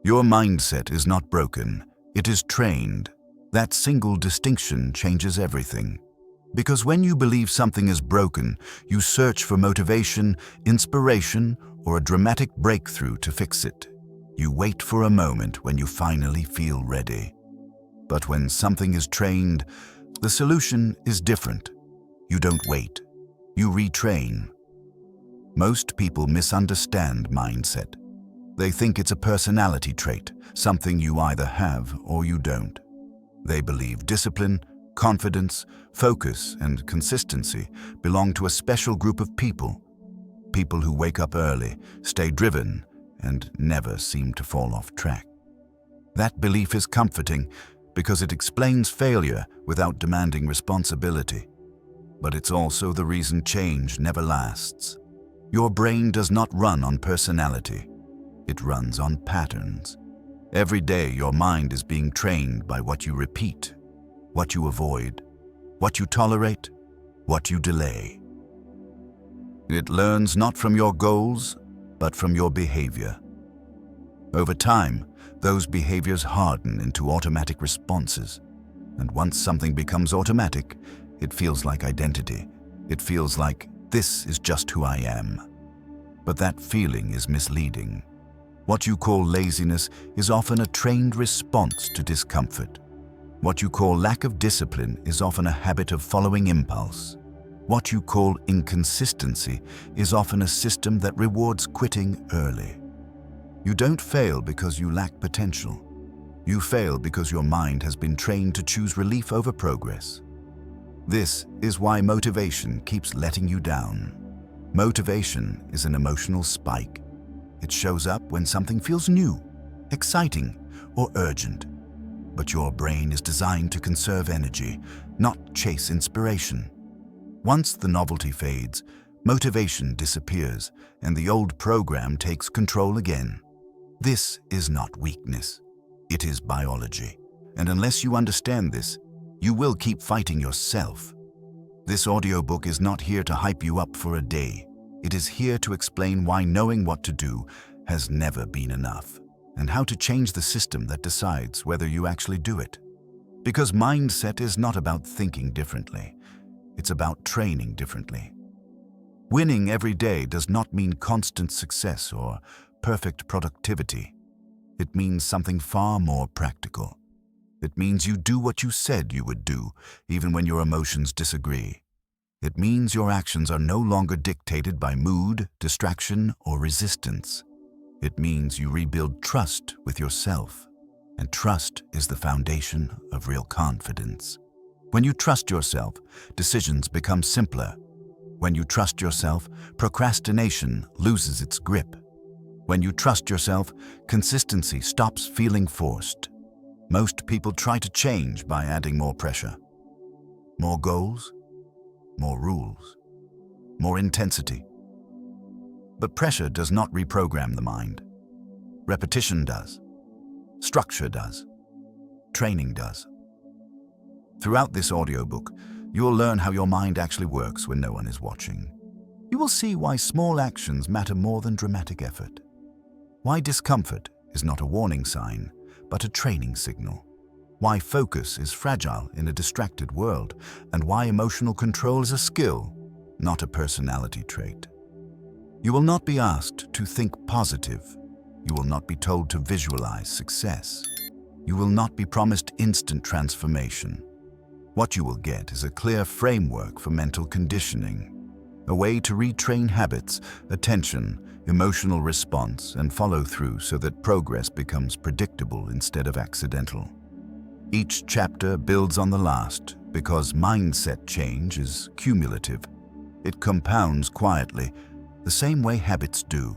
Your mindset is not broken, it is trained. That single distinction changes everything. Because when you believe something is broken, you search for motivation, inspiration, or a dramatic breakthrough to fix it. You wait for a moment when you finally feel ready. But when something is trained, the solution is different. You don't wait. You retrain. Most people misunderstand mindset. They think it's a personality trait, something you either have or you don't. They believe discipline, confidence, focus, and consistency belong to a special group of people. People who wake up early, stay driven, and never seem to fall off track. That belief is comforting because it explains failure without demanding responsibility. But it's also the reason change never lasts. Your brain does not run on personality. It runs on patterns. Every day your mind is being trained by what you repeat, what you avoid, what you tolerate, what you delay. It learns not from your goals, but from your behavior. Over time, those behaviors harden into automatic responses. And once something becomes automatic, it feels like identity. It feels like, this is just who I am. But that feeling is misleading. What you call laziness is often a trained response to discomfort. What you call lack of discipline is often a habit of following impulse. What you call inconsistency is often a system that rewards quitting early. You don't fail because you lack potential. You fail because your mind has been trained to choose relief over progress. This is why motivation keeps letting you down. Motivation is an emotional spike. It shows up when something feels new, exciting, or urgent. But your brain is designed to conserve energy, not chase inspiration. Once the novelty fades, motivation disappears, and the old program takes control again. This is not weakness. It is biology. And unless you understand this, you will keep fighting yourself. This audiobook is not here to hype you up for a day. It is here to explain why knowing what to do has never been enough, and how to change the system that decides whether you actually do it. Because mindset is not about thinking differently. It's about training differently. Winning every day does not mean constant success or perfect productivity. It means something far more practical. It means you do what you said you would do, even when your emotions disagree. It means your actions are no longer dictated by mood, distraction, or resistance. It means you rebuild trust with yourself, and trust is the foundation of real confidence. When you trust yourself, decisions become simpler. When you trust yourself, procrastination loses its grip. When you trust yourself, consistency stops feeling forced. Most people try to change by adding more pressure. More goals, more rules, more intensity. But pressure does not reprogram the mind. Repetition does. Structure does. Training does. Throughout this audiobook, you will learn how your mind actually works when no one is watching. You will see why small actions matter more than dramatic effort. Why discomfort is not a warning sign, but a training signal. Why focus is fragile in a distracted world, and why emotional control is a skill, not a personality trait. You will not be asked to think positive. You will not be told to visualize success. You will not be promised instant transformation. What you will get is a clear framework for mental conditioning, a way to retrain habits, attention, emotional response, and follow through so that progress becomes predictable instead of accidental. Each chapter builds on the last because mindset change is cumulative. It compounds quietly, the same way habits do.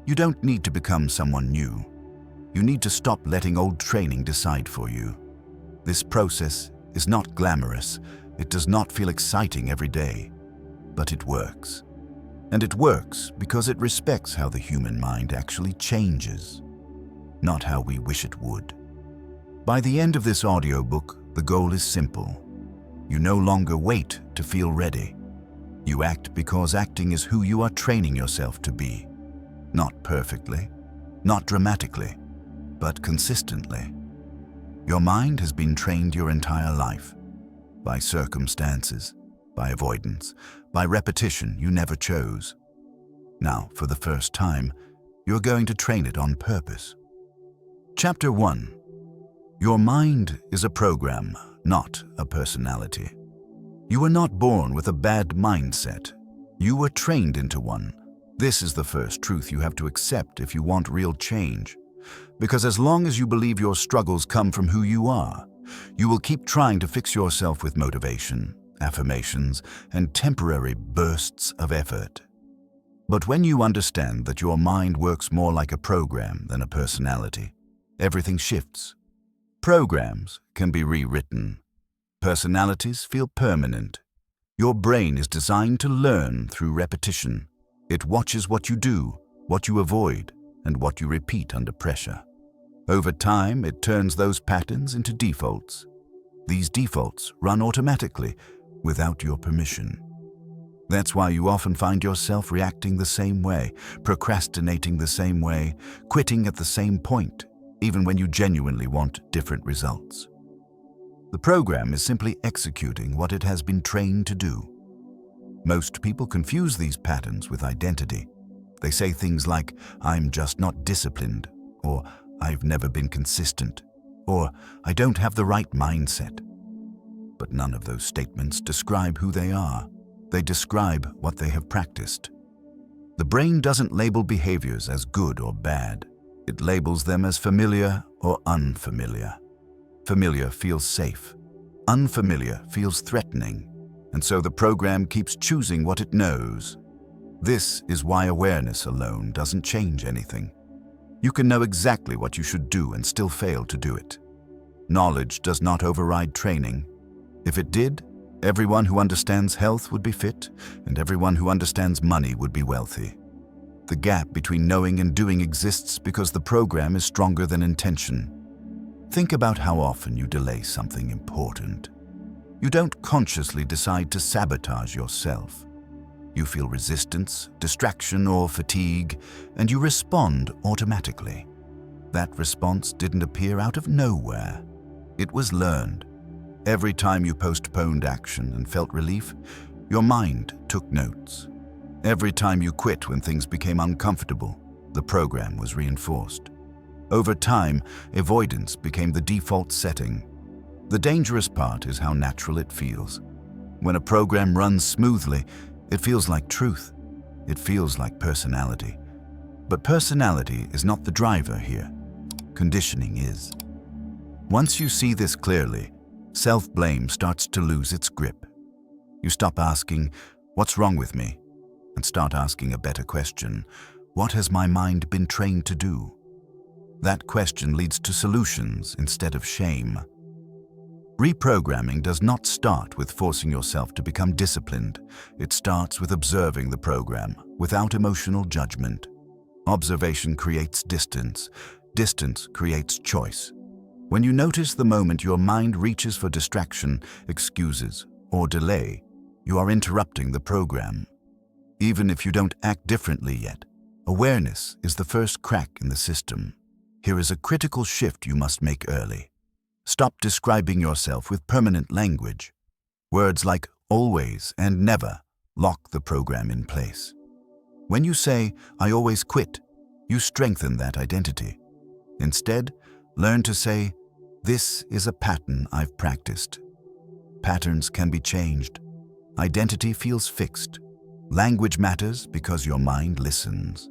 You don't need to become someone new. You need to stop letting old training decide for you. This process is not glamorous. It does not feel exciting every day, but it works. And it works because it respects how the human mind actually changes, not how we wish it would. By the end of this audiobook, the goal is simple. You no longer wait to feel ready. You act because acting is who you are training yourself to be. Not perfectly, not dramatically, but consistently. Your mind has been trained your entire life, by circumstances, by avoidance, by repetition you never chose. Now, for the first time, you're going to train it on purpose. Chapter 1. Your mind is a program, not a personality. You were not born with a bad mindset. You were trained into one. This is the first truth you have to accept if you want real change. Because as long as you believe your struggles come from who you are, you will keep trying to fix yourself with motivation, affirmations, and temporary bursts of effort. But when you understand that your mind works more like a program than a personality, everything shifts. Programs can be rewritten. Personalities feel permanent. Your brain is designed to learn through repetition. It watches what you do, what you avoid, and what you repeat under pressure. Over time, it turns those patterns into defaults. These defaults run automatically, without your permission. That's why you often find yourself reacting the same way, procrastinating the same way, quitting at the same point, even when you genuinely want different results. The program is simply executing what it has been trained to do. Most people confuse these patterns with identity. They say things like, "I'm just not disciplined," or "I've never been consistent," or "I don't have the right mindset." But none of those statements describe who they are. They describe what they have practiced. The brain doesn't label behaviors as good or bad. It labels them as familiar or unfamiliar. Familiar feels safe. Unfamiliar feels threatening. And so the program keeps choosing what it knows. This is why awareness alone doesn't change anything. You can know exactly what you should do and still fail to do it. Knowledge does not override training. If it did, everyone who understands health would be fit, and everyone who understands money would be wealthy. The gap between knowing and doing exists because the program is stronger than intention. Think about how often you delay something important. You don't consciously decide to sabotage yourself. You feel resistance, distraction, or fatigue, and you respond automatically. That response didn't appear out of nowhere. It was learned. Every time you postponed action and felt relief, your mind took notes. Every time you quit when things became uncomfortable, the program was reinforced. Over time, avoidance became the default setting. The dangerous part is how natural it feels. When a program runs smoothly, it feels like truth. It feels like personality. But personality is not the driver here. Conditioning is. Once you see this clearly, self-blame starts to lose its grip. You stop asking, "What's wrong with me?" and start asking a better question, "What has my mind been trained to do?" That question leads to solutions instead of shame. Reprogramming does not start with forcing yourself to become disciplined. It starts with observing the program without emotional judgment. Observation creates distance. Distance creates choice. When you notice the moment your mind reaches for distraction, excuses, or delay, you are interrupting the program. Even if you don't act differently yet, awareness is the first crack in the system. Here is a critical shift you must make early. Stop describing yourself with permanent language. Words like always and never lock the program in place. When you say, "I always quit," you strengthen that identity. Instead, learn to say, "This is a pattern I've practiced." Patterns can be changed. Identity feels fixed. Language matters because your mind listens.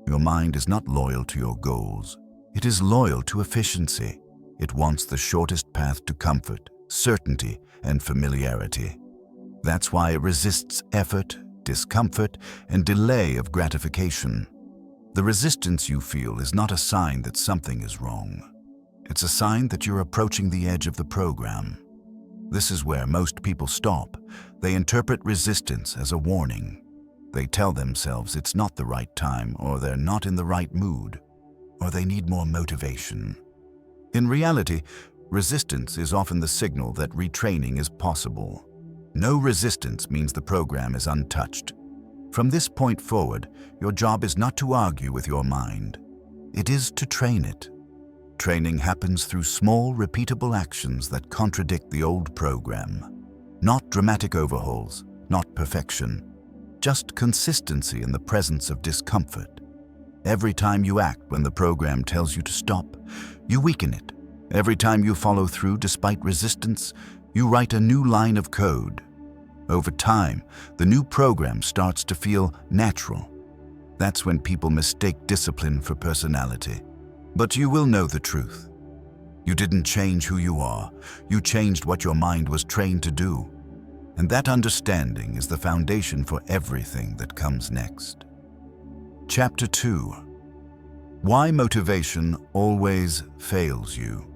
Your mind is not loyal to your goals. It is loyal to efficiency. It wants the shortest path to comfort, certainty, and familiarity. That's why it resists effort, discomfort, and delay of gratification. The resistance you feel is not a sign that something is wrong. It's a sign that you're approaching the edge of the program. This is where most people stop. They interpret resistance as a warning. They tell themselves it's not the right time, or they're not in the right mood, or they need more motivation. In reality, resistance is often the signal that retraining is possible. No resistance means the program is untouched. From this point forward, your job is not to argue with your mind. It is to train it. Training happens through small, repeatable actions that contradict the old program. Not dramatic overhauls, not perfection, just consistency in the presence of discomfort. Every time you act when the program tells you to stop, you weaken it. Every time you follow through despite resistance, you write a new line of code. Over time, the new program starts to feel natural. That's when people mistake discipline for personality. But you will know the truth. You didn't change who you are. You changed what your mind was trained to do. And that understanding is the foundation for everything that comes next. Chapter 2. Why motivation always fails you.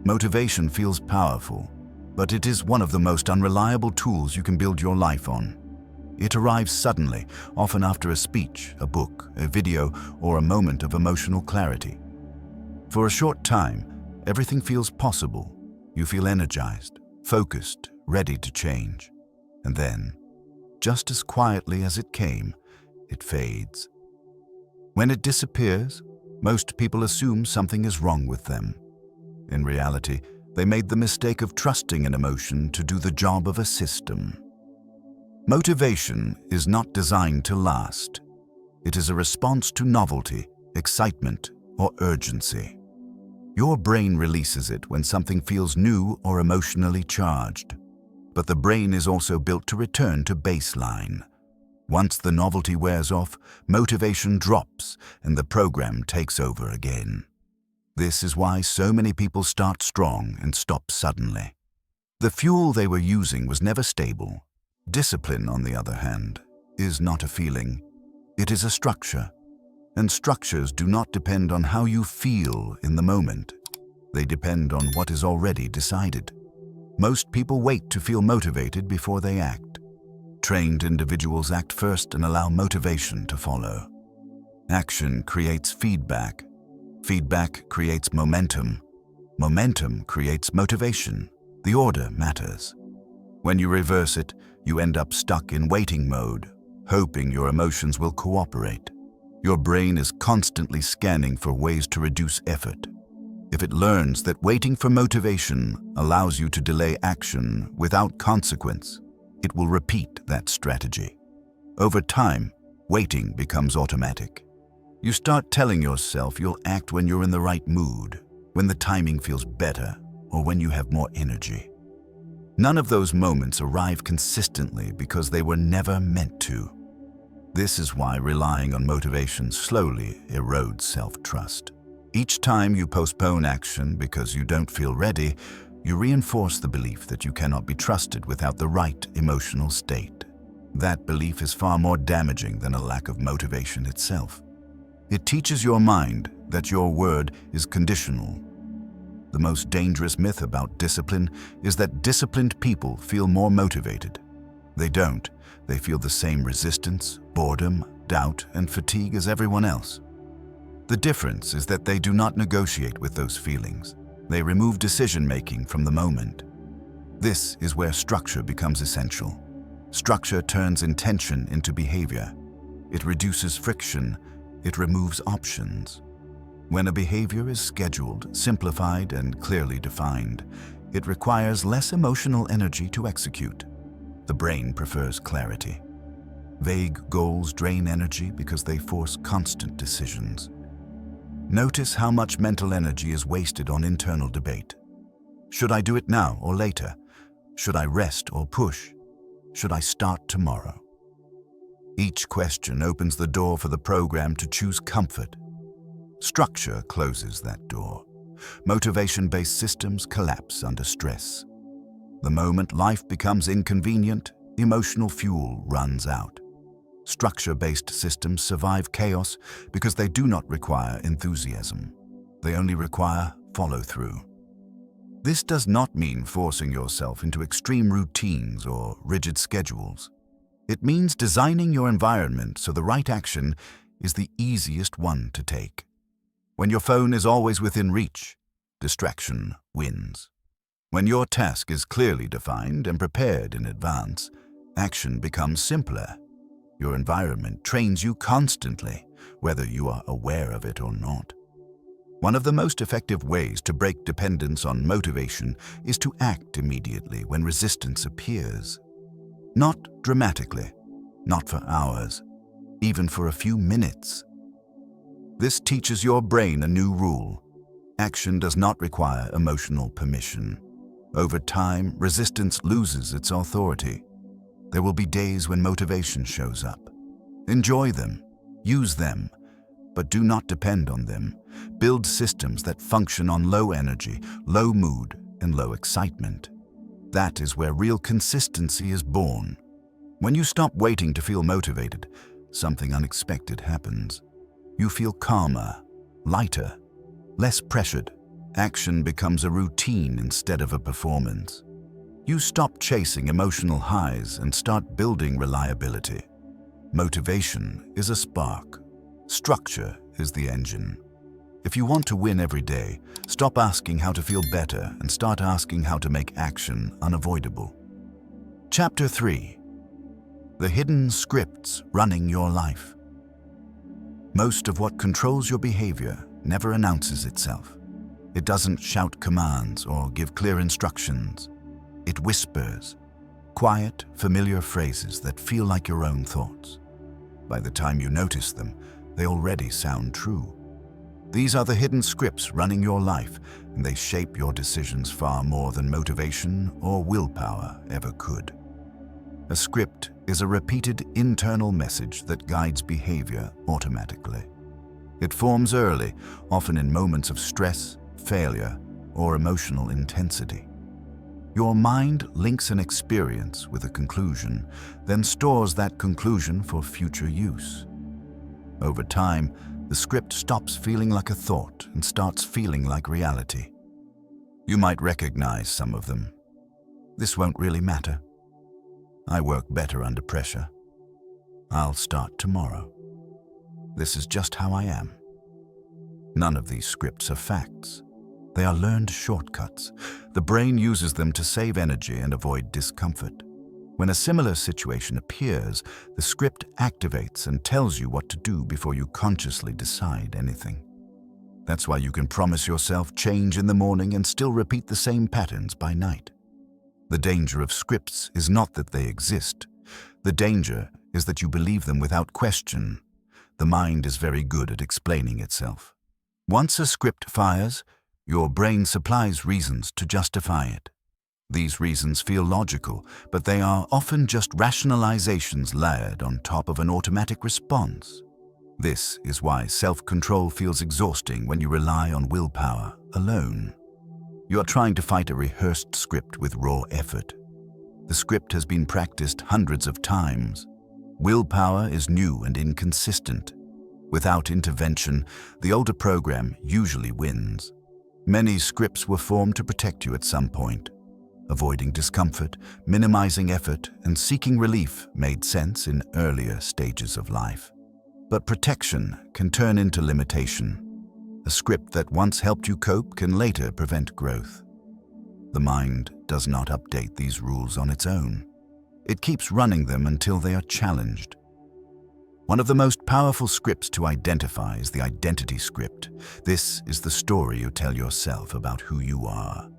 Motivation feels powerful, but it is one of the most unreliable tools you can build your life on. It arrives suddenly, often after a speech, a book, a video, or a moment of emotional clarity. For a short time, everything feels possible. You feel energized, focused, ready to change. And then, just as quietly as it came, it fades. When it disappears, most people assume something is wrong with them. In reality, they made the mistake of trusting an emotion to do the job of a system. Motivation is not designed to last. It is a response to novelty, excitement, or urgency. Your brain releases it when something feels new or emotionally charged. But the brain is also built to return to baseline. Once the novelty wears off, motivation drops and the program takes over again. This is why so many people start strong and stop suddenly. The fuel they were using was never stable. Discipline, on the other hand, is not a feeling. It is a structure. And structures do not depend on how you feel in the moment. They depend on what is already decided. Most people wait to feel motivated before they act. Trained individuals act first and allow motivation to follow. Action creates feedback. Feedback creates momentum. Momentum creates motivation. The order matters. When you reverse it, you end up stuck in waiting mode, hoping your emotions will cooperate. Your brain is constantly scanning for ways to reduce effort. If it learns that waiting for motivation allows you to delay action without consequence, it will repeat that strategy. Over time, waiting becomes automatic. You start telling yourself you'll act when you're in the right mood, when the timing feels better, or when you have more energy. None of those moments arrive consistently because they were never meant to. This is why relying on motivation slowly erodes self-trust. Each time you postpone action because you don't feel ready, you reinforce the belief that you cannot be trusted without the right emotional state. That belief is far more damaging than a lack of motivation itself. It teaches your mind that your word is conditional. The most dangerous myth about discipline is that disciplined people feel more motivated. They don't. They feel the same resistance, boredom, doubt, and fatigue as everyone else. The difference is that they do not negotiate with those feelings. They remove decision-making from the moment. This is where structure becomes essential. Structure turns intention into behavior. It reduces friction. It removes options. When a behavior is scheduled, simplified, and clearly defined, it requires less emotional energy to execute. The brain prefers clarity. Vague goals drain energy because they force constant decisions. Notice how much mental energy is wasted on internal debate. Should I do it now or later? Should I rest or push? Should I start tomorrow? Each question opens the door for the program to choose comfort. Structure closes that door. Motivation-based systems collapse under stress. The moment life becomes inconvenient, emotional fuel runs out. Structure-based systems survive chaos because they do not require enthusiasm. They only require follow-through. This does not mean forcing yourself into extreme routines or rigid schedules. It means designing your environment so the right action is the easiest one to take. When your phone is always within reach, distraction wins. When your task is clearly defined and prepared in advance, action becomes simpler. Your environment trains you constantly, whether you are aware of it or not. One of the most effective ways to break dependence on motivation is to act immediately when resistance appears. Not dramatically, not for hours, even for a few minutes. This teaches your brain a new rule. Action does not require emotional permission. Over time, resistance loses its authority. There will be days when motivation shows up. Enjoy them, use them, but do not depend on them. Build systems that function on low energy, low mood, and low excitement. That is where real consistency is born. When you stop waiting to feel motivated, something unexpected happens. You feel calmer, lighter, less pressured. Action becomes a routine instead of a performance. You stop chasing emotional highs and start building reliability. Motivation is a spark. Structure is the engine. If you want to win every day, stop asking how to feel better and start asking how to make action unavoidable. Chapter 3. The hidden scripts running your life. Most of what controls your behavior never announces itself. It doesn't shout commands or give clear instructions. It whispers, quiet, familiar phrases that feel like your own thoughts. By the time you notice them, they already sound true. These are the hidden scripts running your life, and they shape your decisions far more than motivation or willpower ever could. A script is a repeated internal message that guides behavior automatically. It forms early, often in moments of stress, failure, or emotional intensity. Your mind links an experience with a conclusion, then stores that conclusion for future use. Over time, the script stops feeling like a thought and starts feeling like reality. You might recognize some of them. This won't really matter. I work better under pressure. I'll start tomorrow. This is just how I am. None of these scripts are facts. They are learned shortcuts. The brain uses them to save energy and avoid discomfort. When a similar situation appears, the script activates and tells you what to do before you consciously decide anything. That's why you can promise yourself change in the morning and still repeat the same patterns by night. The danger of scripts is not that they exist. The danger is that you believe them without question. The mind is very good at explaining itself. Once a script fires, your brain supplies reasons to justify it. These reasons feel logical, but they are often just rationalizations layered on top of an automatic response. This is why self-control feels exhausting when you rely on willpower alone. You are trying to fight a rehearsed script with raw effort. The script has been practiced hundreds of times. Willpower is new and inconsistent. Without intervention, the older program usually wins. Many scripts were formed to protect you at some point. Avoiding discomfort, minimizing effort, and seeking relief made sense in earlier stages of life. But protection can turn into limitation. A script that once helped you cope can later prevent growth. The mind does not update these rules on its own. It keeps running them until they are challenged. One of the most powerful scripts to identify is the identity script. This is the story you tell yourself about who you are.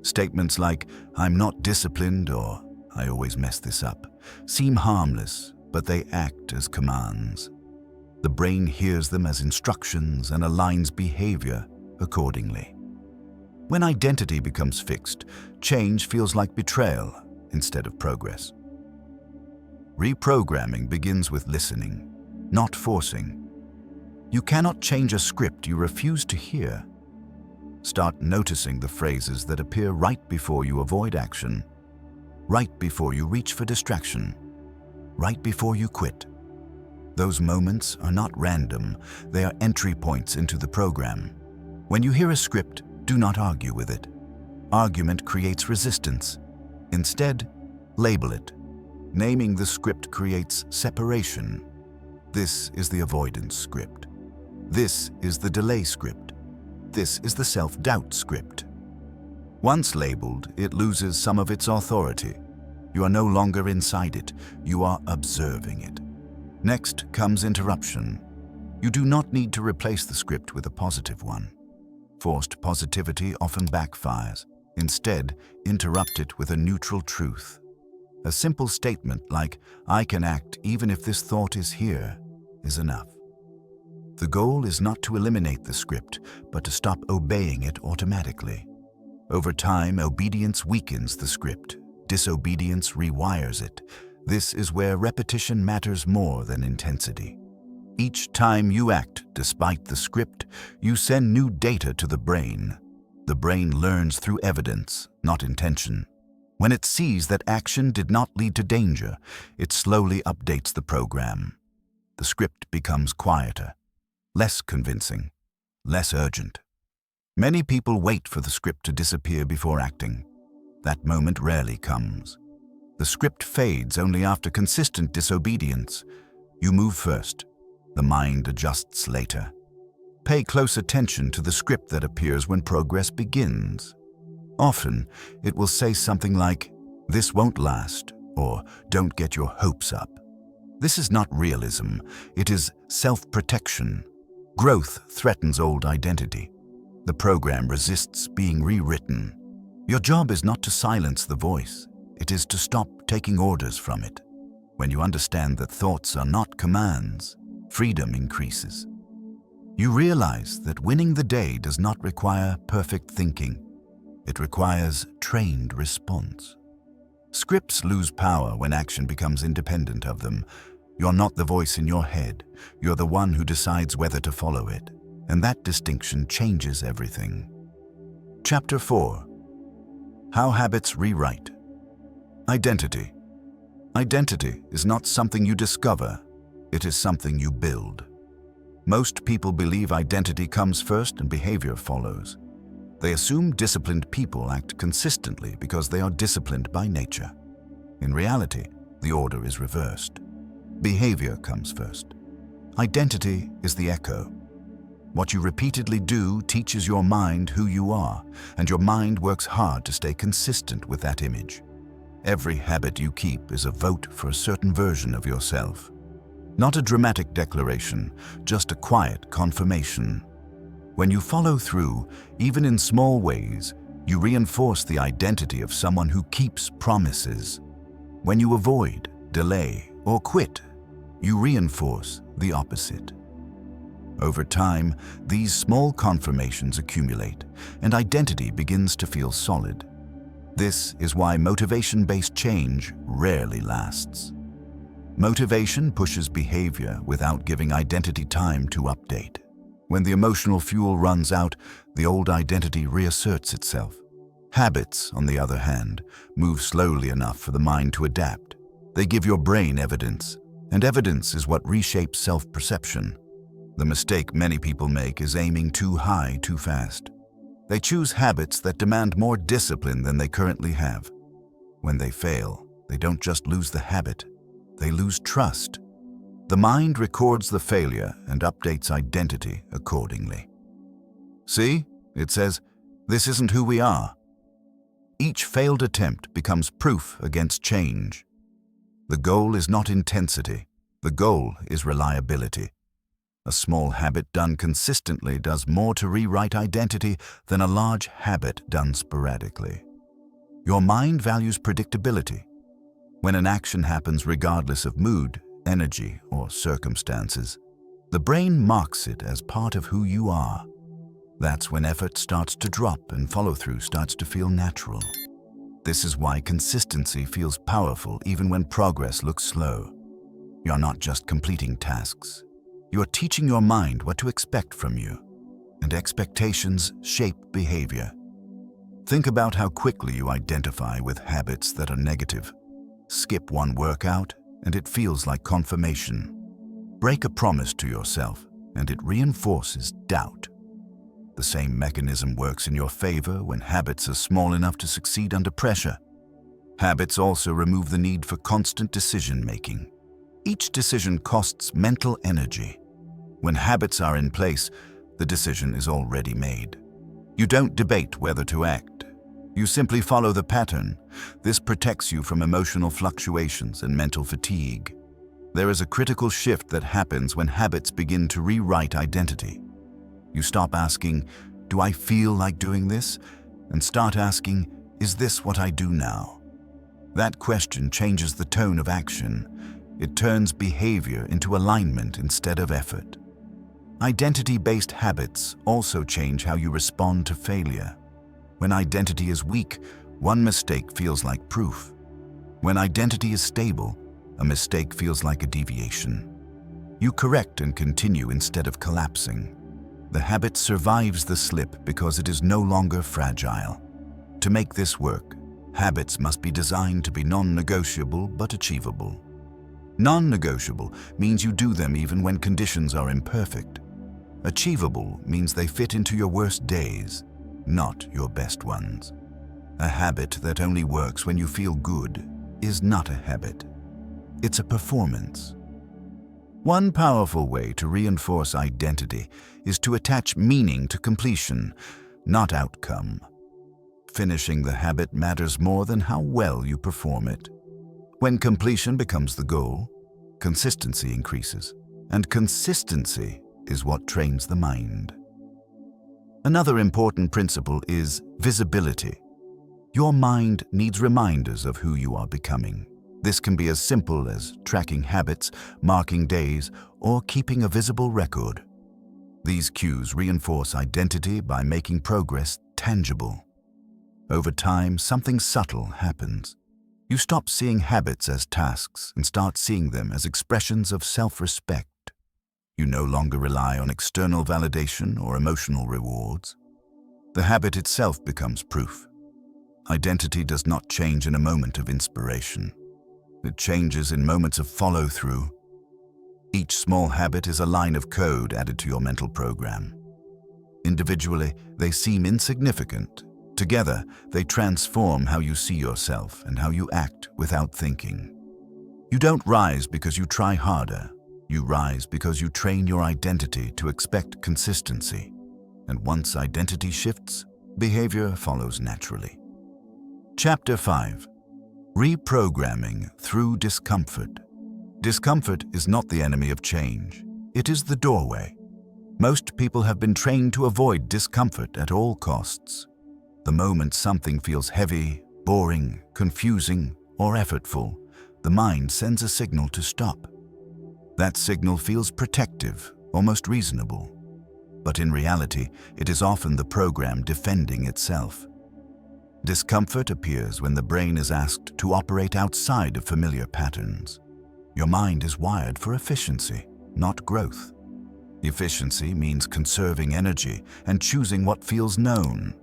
Statements like, "I'm not disciplined," or "I always mess this up," seem harmless, but they act as commands. The brain hears them as instructions and aligns behavior accordingly. When identity becomes fixed, change feels like betrayal instead of progress. Reprogramming begins with listening, not forcing. You cannot change a script you refuse to hear. Start noticing the phrases that appear right before you avoid action, right before you reach for distraction, right before you quit. Those moments are not random, they are entry points into the program. When you hear a script, do not argue with it. Argument creates resistance. Instead, label it. Naming the script creates separation. This is the avoidance script. This is the delay script. This is the self-doubt script. Once labeled, it loses some of its authority. You are no longer inside it, you are observing it. Next comes interruption. You do not need to replace the script with a positive one. Forced positivity often backfires. Instead, interrupt it with a neutral truth. A simple statement like, "I can act even if this thought is here," is enough. The goal is not to eliminate the script, but to stop obeying it automatically. Over time, obedience weakens the script. Disobedience rewires it. This is where repetition matters more than intensity. Each time you act despite the script, you send new data to the brain. The brain learns through evidence, not intention. When it sees that action did not lead to danger, it slowly updates the program. The script becomes quieter, less convincing, less urgent. Many people wait for the script to disappear before acting. That moment rarely comes. The script fades only after consistent disobedience. You move first. The mind adjusts later. Pay close attention to the script that appears when progress begins. Often, it will say something like, "This won't last," or "Don't get your hopes up." This is not realism. It is self-protection. Growth threatens old identity. The program resists being rewritten. Your job is not to silence the voice. It is to stop taking orders from it. When you understand that thoughts are not commands, freedom increases. You realize that winning the day does not require perfect thinking. It requires trained response. Scripts lose power when action becomes independent of them. You're not the voice in your head. You're the one who decides whether to follow it. And that distinction changes everything. Chapter 4. How Habits Rewrite. Identity. Identity is not something you discover. It is something you build. Most people believe identity comes first and behavior follows. They assume disciplined people act consistently because they are disciplined by nature. In reality, the order is reversed. Behavior comes first. Identity is the echo. What you repeatedly do teaches your mind who you are, and your mind works hard to stay consistent with that image. Every habit you keep is a vote for a certain version of yourself. Not a dramatic declaration, just a quiet confirmation. When you follow through, even in small ways, you reinforce the identity of someone who keeps promises. When you avoid, delay, or quit, you reinforce the opposite. Over time, these small confirmations accumulate, and identity begins to feel solid. This is why motivation-based change rarely lasts. Motivation pushes behavior without giving identity time to update. When the emotional fuel runs out, the old identity reasserts itself. Habits, on the other hand, move slowly enough for the mind to adapt. They give your brain evidence, and evidence is what reshapes self-perception. The mistake many people make is aiming too high too fast. They choose habits that demand more discipline than they currently have. When they fail, they don't just lose the habit, they lose trust. The mind records the failure and updates identity accordingly. See, it says, "This isn't who we are." Each failed attempt becomes proof against change. The goal is not intensity, the goal is reliability. A small habit done consistently does more to rewrite identity than a large habit done sporadically. Your mind values predictability. When an action happens regardless of mood, energy, or circumstances, the brain marks it as part of who you are. That's when effort starts to drop and follow-through starts to feel natural. This is why consistency feels powerful even when progress looks slow. You're not just completing tasks. You're teaching your mind what to expect from you, and expectations shape behavior. Think about how quickly you identify with habits that are negative. Skip one workout, and it feels like confirmation. Break a promise to yourself, and it reinforces doubt. The same mechanism works in your favor when habits are small enough to succeed under pressure. Habits also remove the need for constant decision-making. Each decision costs mental energy. When habits are in place, the decision is already made. You don't debate whether to act. You simply follow the pattern. This protects you from emotional fluctuations and mental fatigue. There is a critical shift that happens when habits begin to rewrite identity. You stop asking, "Do I feel like doing this?" and start asking, "Is this what I do now?" That question changes the tone of action. It turns behavior into alignment instead of effort. Identity-based habits also change how you respond to failure. When identity is weak, one mistake feels like proof. When identity is stable, a mistake feels like a deviation. You correct and continue instead of collapsing. The habit survives the slip because it is no longer fragile. To make this work, habits must be designed to be non-negotiable but achievable. Non-negotiable means you do them even when conditions are imperfect. Achievable means they fit into your worst days, not your best ones. A habit that only works when you feel good is not a habit. It's a performance. One powerful way to reinforce identity is to attach meaning to completion, not outcome. Finishing the habit matters more than how well you perform it. When completion becomes the goal, consistency increases, and consistency is what trains the mind. Another important principle is visibility. Your mind needs reminders of who you are becoming. This can be as simple as tracking habits, marking days, or keeping a visible record. These cues reinforce identity by making progress tangible. Over time, something subtle happens. You stop seeing habits as tasks and start seeing them as expressions of self-respect. You no longer rely on external validation or emotional rewards. The habit itself becomes proof. Identity does not change in a moment of inspiration. It changes in moments of follow-through. Each small habit is a line of code added to your mental program. Individually, they seem insignificant. Together, they transform how you see yourself and how you act without thinking. You don't rise because you try harder. You rise because you train your identity to expect consistency. And once identity shifts, behavior follows naturally. Chapter 5. Reprogramming through discomfort. Discomfort is not the enemy of change. It is the doorway. Most people have been trained to avoid discomfort at all costs. The moment something feels heavy, boring, confusing, or effortful, the mind sends a signal to stop. That signal feels protective, almost reasonable. But in reality, it is often the program defending itself. Discomfort appears when the brain is asked to operate outside of familiar patterns. Your mind is wired for efficiency, not growth. Efficiency means conserving energy and choosing what feels known.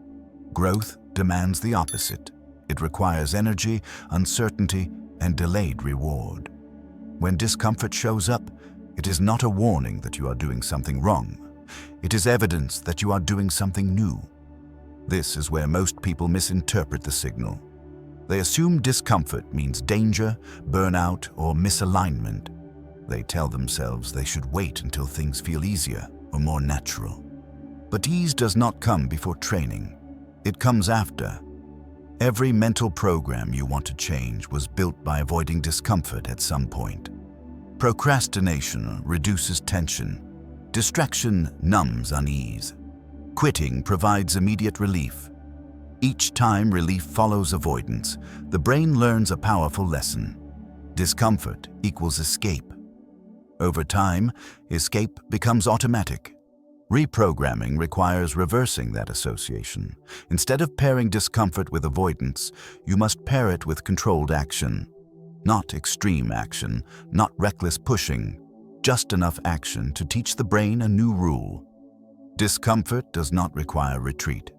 Growth demands the opposite. It requires energy, uncertainty, and delayed reward. When discomfort shows up, it is not a warning that you are doing something wrong. It is evidence that you are doing something new. This is where most people misinterpret the signal. They assume discomfort means danger, burnout, or misalignment. They tell themselves they should wait until things feel easier or more natural. But ease does not come before training. It comes after. Every mental program you want to change was built by avoiding discomfort at some point. Procrastination reduces tension. Distraction numbs unease. Quitting provides immediate relief. Each time relief follows avoidance, the brain learns a powerful lesson. Discomfort equals escape. Over time, escape becomes automatic. Reprogramming requires reversing that association. Instead of pairing discomfort with avoidance, you must pair it with controlled action. Not extreme action, not reckless pushing, just enough action to teach the brain a new rule. Discomfort does not require retreat.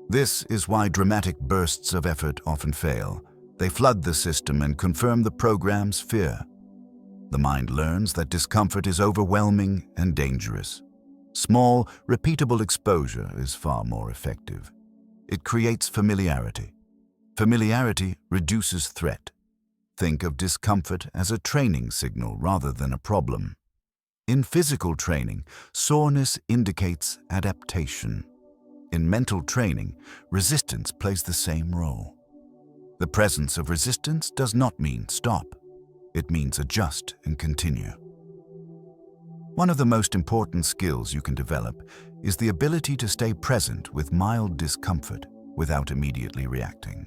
This is why dramatic bursts of effort often fail. They flood the system and confirm the program's fear. The mind learns that discomfort is overwhelming and dangerous. Small, repeatable exposure is far more effective. It creates familiarity. Familiarity reduces threat. Think of discomfort as a training signal rather than a problem. In physical training, soreness indicates adaptation. In mental training, resistance plays the same role. The presence of resistance does not mean stop. It means adjust and continue. One of the most important skills you can develop is the ability to stay present with mild discomfort without immediately reacting.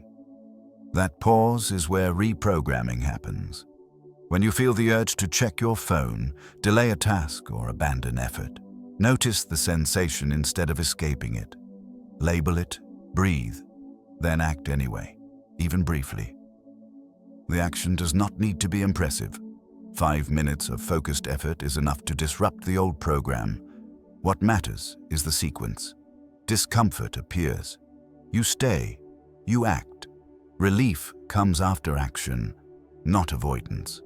That pause is where reprogramming happens. When you feel the urge to check your phone, delay a task, or abandon effort, notice the sensation instead of escaping it. Label it, breathe, then act anyway, even briefly. The action does not need to be impressive. 5 minutes of focused effort is enough to disrupt the old program. What matters is the sequence. Discomfort appears. You stay. You act. Relief comes after action, not avoidance.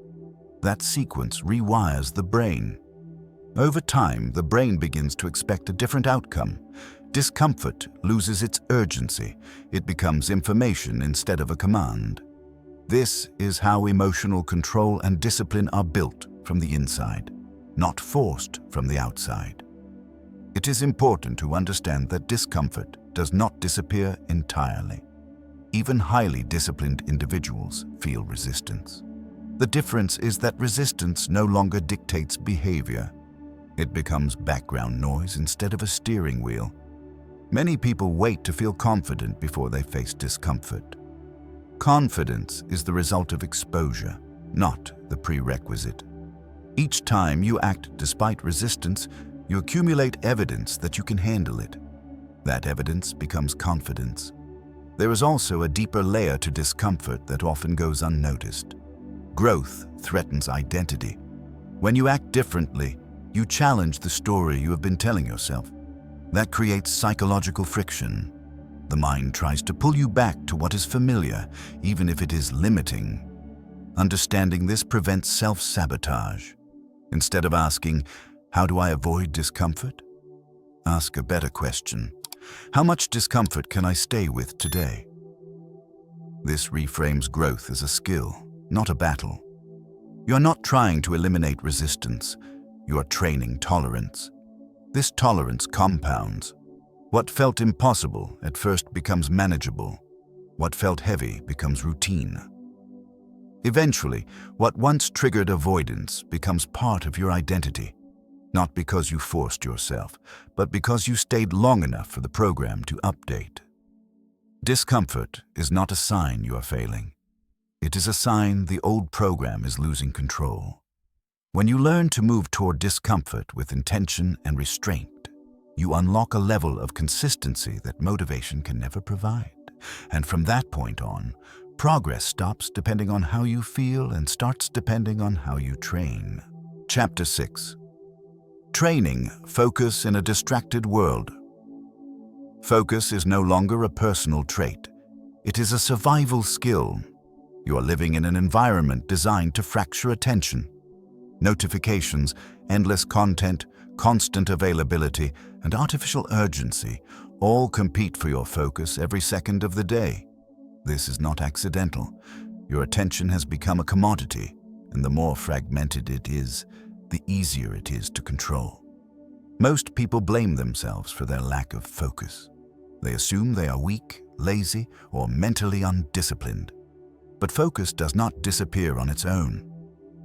That sequence rewires the brain. Over time, the brain begins to expect a different outcome. Discomfort loses its urgency. It becomes information instead of a command. This is how emotional control and discipline are built from the inside, not forced from the outside. It is important to understand that discomfort does not disappear entirely. Even highly disciplined individuals feel resistance. The difference is that resistance no longer dictates behavior. It becomes background noise instead of a steering wheel. Many people wait to feel confident before they face discomfort. Confidence is the result of exposure, not the prerequisite. Each time you act despite resistance, you accumulate evidence that you can handle it. That evidence becomes confidence. There is also a deeper layer to discomfort that often goes unnoticed. Growth threatens identity. When you act differently, you challenge the story you have been telling yourself. That creates psychological friction. The mind tries to pull you back to what is familiar, even if it is limiting. Understanding this prevents self-sabotage. Instead of asking, "How do I avoid discomfort?" ask a better question. How much discomfort can I stay with today? This reframes growth as a skill, not a battle. You are not trying to eliminate resistance. You are training tolerance. This tolerance compounds. What felt impossible at first becomes manageable. What felt heavy becomes routine. Eventually, what once triggered avoidance becomes part of your identity, not because you forced yourself, but because you stayed long enough for the program to update. Discomfort is not a sign you are failing. It is a sign the old program is losing control. When you learn to move toward discomfort with intention and restraint, you unlock a level of consistency that motivation can never provide. And from that point on, progress stops depending on how you feel and starts depending on how you train. Chapter 6. Training focus in a distracted world. Focus is no longer a personal trait. It is a survival skill. You are living in an environment designed to fracture attention. Notifications, endless content, constant availability, and artificial urgency all compete for your focus every second of the day. This is not accidental. Your attention has become a commodity, and the more fragmented it is, the easier it is to control. Most people blame themselves for their lack of focus. They assume they are weak, lazy, or mentally undisciplined. But focus does not disappear on its own.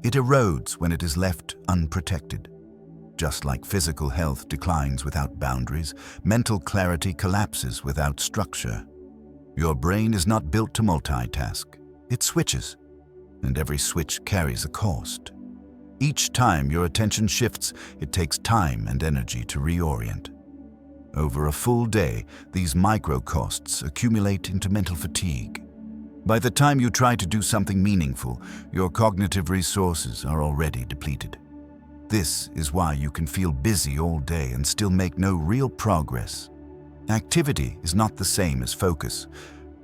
It erodes when it is left unprotected. Just like physical health declines without boundaries, mental clarity collapses without structure. Your brain is not built to multitask. It switches, and every switch carries a cost. Each time your attention shifts, it takes time and energy to reorient. Over a full day, these micro-costs accumulate into mental fatigue. By the time you try to do something meaningful, your cognitive resources are already depleted. This is why you can feel busy all day and still make no real progress. Activity is not the same as focus.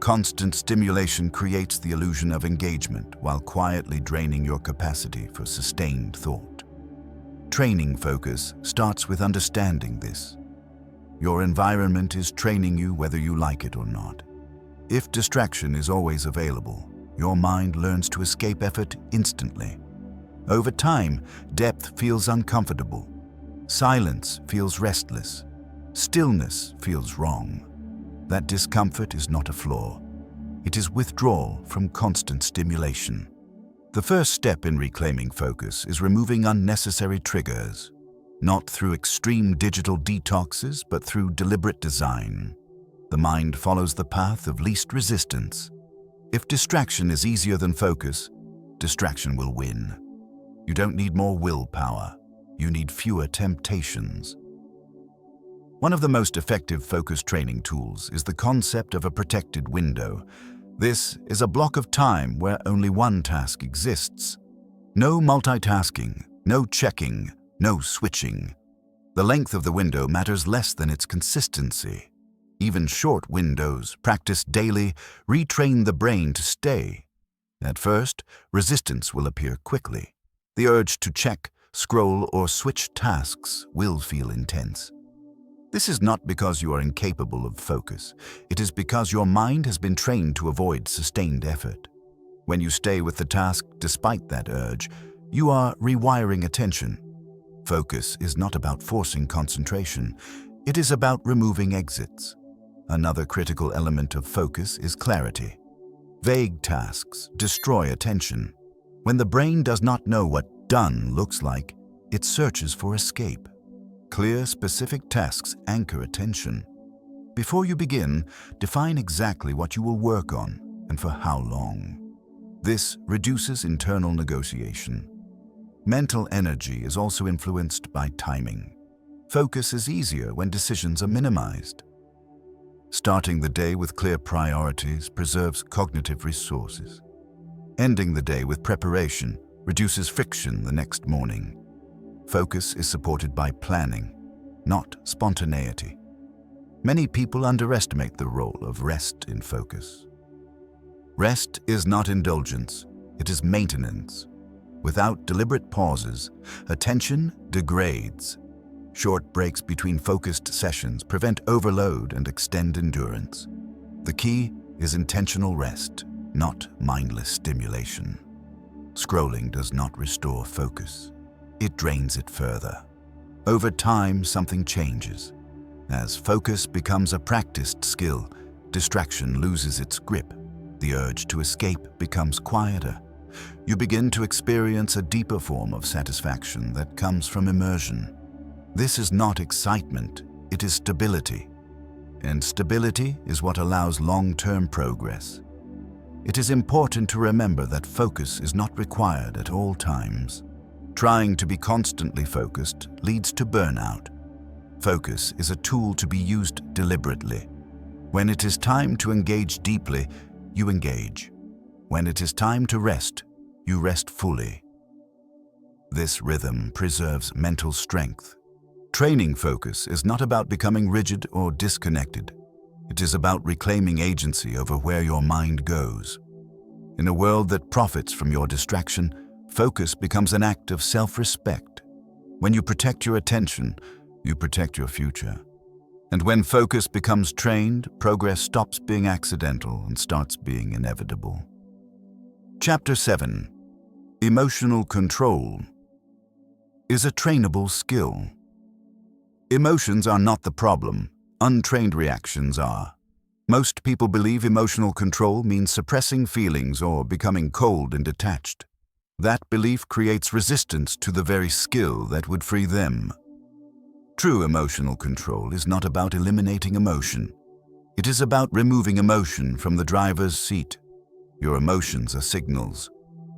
Constant stimulation creates the illusion of engagement while quietly draining your capacity for sustained thought. Training focus starts with understanding this. Your environment is training you whether you like it or not. If distraction is always available, your mind learns to escape effort instantly. Over time, depth feels uncomfortable. Silence feels restless. Stillness feels wrong. That discomfort is not a flaw. It is withdrawal from constant stimulation. The first step in reclaiming focus is removing unnecessary triggers. not through extreme digital detoxes, but through deliberate design. The mind follows the path of least resistance. If distraction is easier than focus, distraction will win. You don't need more willpower. You need fewer temptations. One of the most effective focus training tools is the concept of a protected window. This is a block of time where only one task exists. No multitasking, no checking, no switching. The length of the window matters less than its consistency. Even short windows, practiced daily, retrain the brain to stay. At first, resistance will appear quickly. The urge to check, scroll, or switch tasks will feel intense. This is not because you are incapable of focus. It is because your mind has been trained to avoid sustained effort. When you stay with the task despite that urge, you are rewiring attention. Focus is not about forcing concentration. It is about removing exits. Another critical element of focus is clarity. Vague tasks destroy attention. When the brain does not know what done looks like, it searches for escape. Clear, specific tasks anchor attention. Before you begin, define exactly what you will work on and for how long. This reduces internal negotiation. Mental energy is also influenced by timing. Focus is easier when decisions are minimized. Starting the day with clear priorities preserves cognitive resources. Ending the day with preparation reduces friction the next morning. Focus is supported by planning, not spontaneity. Many people underestimate the role of rest in focus. Rest is not indulgence, it is maintenance. Without deliberate pauses, attention degrades. Short breaks between focused sessions prevent overload and extend endurance. The key is intentional rest, not mindless stimulation. Scrolling does not restore focus. It drains it further. Over time, something changes. As focus becomes a practiced skill, distraction loses its grip. The urge to escape becomes quieter. You begin to experience a deeper form of satisfaction that comes from immersion. This is not excitement, it is stability. And stability is what allows long-term progress. It is important to remember that focus is not required at all times. Trying to be constantly focused leads to burnout. Focus is a tool to be used deliberately. When it is time to engage deeply, you engage. When it is time to rest, you rest fully. This rhythm preserves mental strength. Training focus is not about becoming rigid or disconnected. It is about reclaiming agency over where your mind goes. In a world that profits from your distraction, focus becomes an act of self-respect. When you protect your attention, you protect your future. And when focus becomes trained, progress stops being accidental and starts being inevitable. Chapter 7. Emotional control is a trainable skill. Emotions are not the problem. Untrained reactions are. Most people believe emotional control means suppressing feelings or becoming cold and detached. That belief creates resistance to the very skill that would free them. True emotional control is not about eliminating emotion. It is about removing emotion from the driver's seat. Your emotions are signals.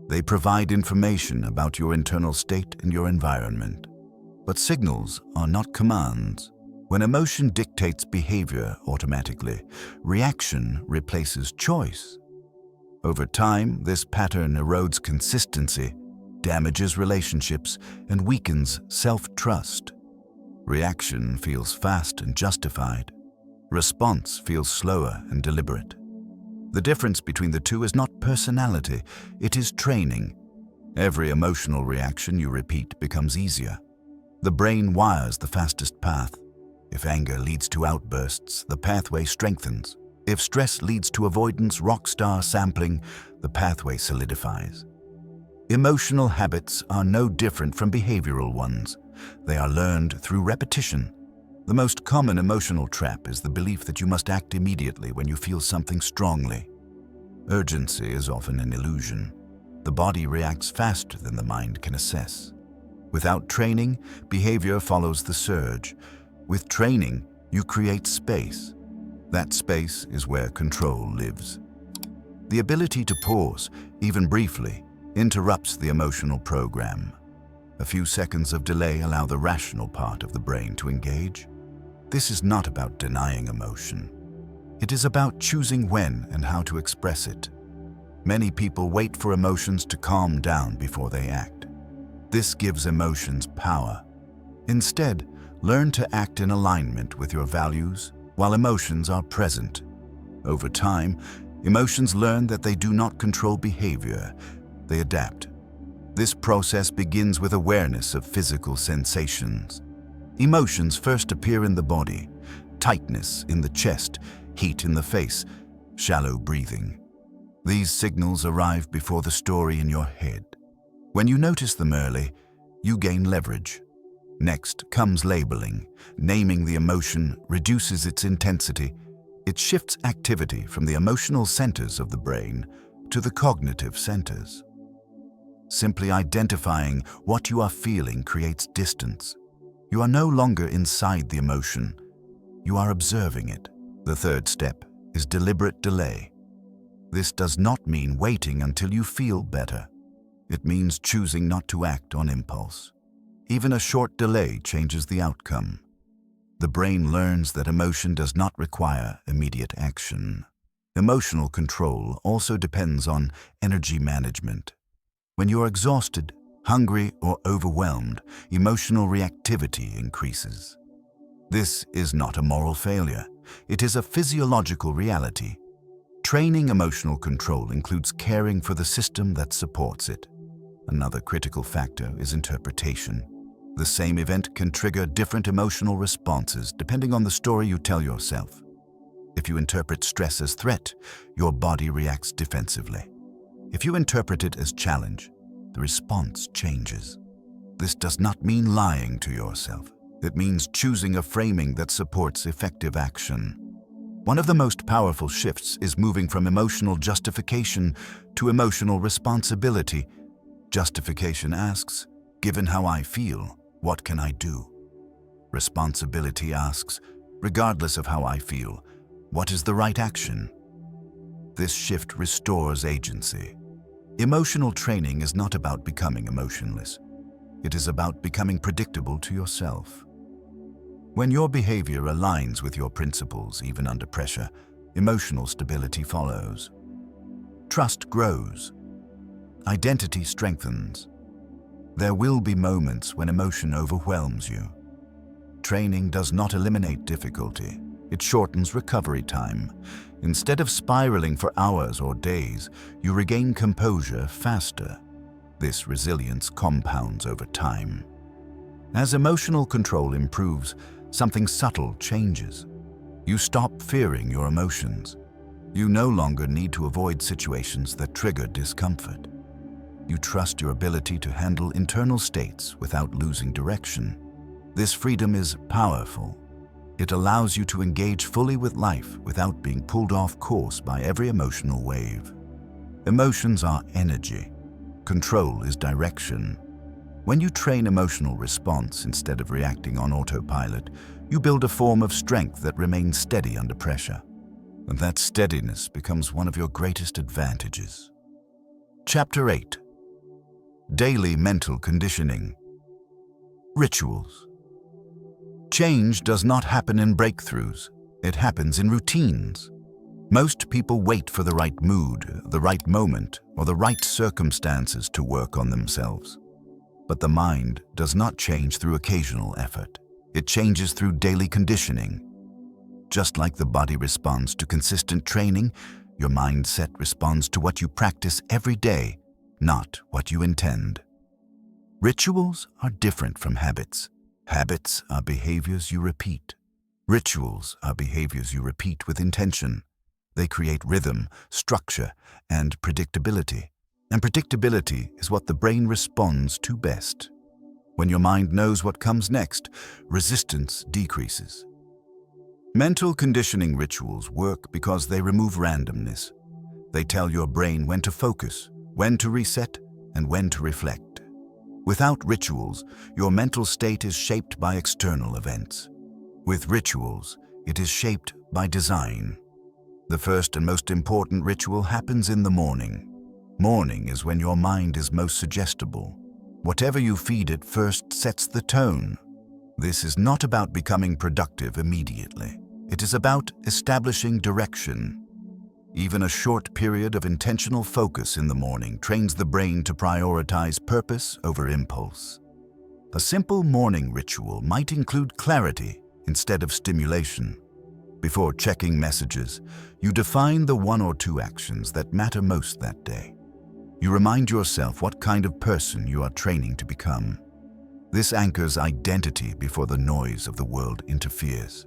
They provide information about your internal state and your environment. But signals are not commands. When emotion dictates behavior automatically, reaction replaces choice. Over time, this pattern erodes consistency, damages relationships, and weakens self-trust. Reaction feels fast and justified. Response feels slower and deliberate. The difference between the two is not personality, it is training. Every emotional reaction you repeat becomes easier. The brain wires the fastest path. If anger leads to outbursts, the pathway strengthens. If stress leads to avoidance, rockstar sampling, the pathway solidifies. Emotional habits are no different from behavioral ones. They are learned through repetition. The most common emotional trap is the belief that you must act immediately when you feel something strongly. Urgency is often an illusion. The body reacts faster than the mind can assess. Without training, behavior follows the surge. With training, you create space. That space is where control lives. The ability to pause, even briefly, interrupts the emotional program. A few seconds of delay allow the rational part of the brain to engage. This is not about denying emotion. It is about choosing when and how to express it. Many people wait for emotions to calm down before they act. This gives emotions power. Instead, learn to act in alignment with your values while emotions are present. Over time, emotions learn that they do not control behavior, they adapt. This process begins with awareness of physical sensations. Emotions first appear in the body: tightness in the chest, heat in the face, shallow breathing. These signals arrive before the story in your head. When you notice them early, you gain leverage. Next comes labeling. Naming the emotion reduces its intensity. It shifts activity from the emotional centers of the brain to the cognitive centers. Simply identifying what you are feeling creates distance. You are no longer inside the emotion. You are observing it. The third step is deliberate delay. This does not mean waiting until you feel better. It means choosing not to act on impulse. Even a short delay changes the outcome. The brain learns that emotion does not require immediate action. Emotional control also depends on energy management. When you are exhausted, hungry, or overwhelmed, emotional reactivity increases. This is not a moral failure. It is a physiological reality. Training emotional control includes caring for the system that supports it. Another critical factor is interpretation. The same event can trigger different emotional responses depending on the story you tell yourself. If you interpret stress as threat, your body reacts defensively. If you interpret it as challenge, the response changes. This does not mean lying to yourself. It means choosing a framing that supports effective action. One of the most powerful shifts is moving from emotional justification to emotional responsibility. Justification asks, given how I feel, what can I do? Responsibility asks, regardless of how I feel, what is the right action? This shift restores agency. Emotional training is not about becoming emotionless. It is about becoming predictable to yourself. When your behavior aligns with your principles, even under pressure, emotional stability follows. Trust grows. Identity strengthens. There will be moments when emotion overwhelms you. Training does not eliminate difficulty. It shortens recovery time. Instead of spiraling for hours or days, you regain composure faster. This resilience compounds over time. As emotional control improves, something subtle changes. You stop fearing your emotions. You no longer need to avoid situations that trigger discomfort. You trust your ability to handle internal states without losing direction. This freedom is powerful. It allows you to engage fully with life without being pulled off course by every emotional wave. Emotions are energy. Control is direction. When you train emotional response instead of reacting on autopilot, you build a form of strength that remains steady under pressure. And that steadiness becomes one of your greatest advantages. Chapter 8. Daily Mental Conditioning. Rituals. Change does not happen in breakthroughs. It happens in routines. Most people wait for the right mood, the right moment, or the right circumstances to work on themselves. But the mind does not change through occasional effort. It changes through daily conditioning. Just like the body responds to consistent training, your mindset responds to what you practice every day, not what you intend. Rituals are different from habits. Habits are behaviors you repeat. Rituals are behaviors you repeat with intention. They create rhythm, structure, and predictability. And predictability is what the brain responds to best. When your mind knows what comes next, resistance decreases. Mental conditioning rituals work because they remove randomness. They tell your brain when to focus, when to reset, and when to reflect. Without rituals, your mental state is shaped by external events. With rituals, it is shaped by design. The first and most important ritual happens in the morning. Morning is when your mind is most suggestible. Whatever you feed it first sets the tone. This is not about becoming productive immediately. It is about establishing direction. Even a short period of intentional focus in the morning trains the brain to prioritize purpose over impulse. A simple morning ritual might include clarity instead of stimulation. Before checking messages, you define the 1 or 2 actions that matter most that day. You remind yourself what kind of person you are training to become. This anchors identity before the noise of the world interferes.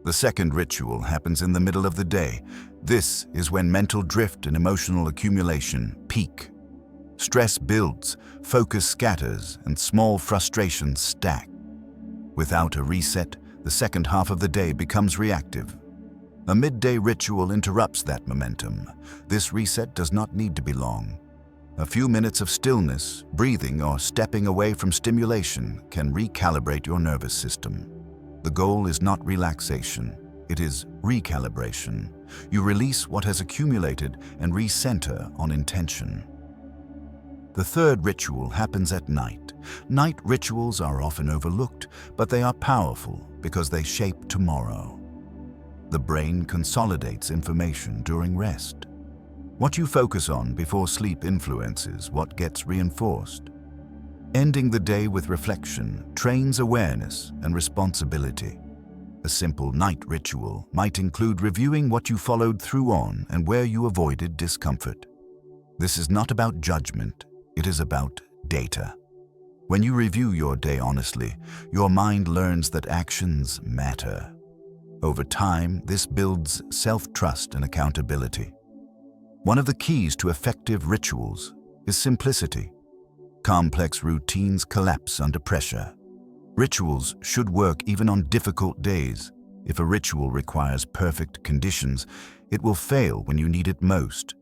The second ritual happens in the middle of the day. This is when mental drift and emotional accumulation peak. Stress builds, focus scatters, and small frustrations stack. Without a reset, the second half of the day becomes reactive. A midday ritual interrupts that momentum. This reset does not need to be long. A few minutes of stillness, breathing, or stepping away from stimulation can recalibrate your nervous system. The goal is not relaxation, it is recalibration. You release what has accumulated and recenter on intention. The third ritual happens at night. Night rituals are often overlooked, but they are powerful because they shape tomorrow. The brain consolidates information during rest. What you focus on before sleep influences what gets reinforced. Ending the day with reflection trains awareness and responsibility. A simple night ritual might include reviewing what you followed through on and where you avoided discomfort. This is not about judgment, it is about data. When you review your day honestly, your mind learns that actions matter. Over time, this builds self-trust and accountability. One of the keys to effective rituals is simplicity. Complex routines collapse under pressure. Rituals should work even on difficult days. If a ritual requires perfect conditions, it will fail when you need it most.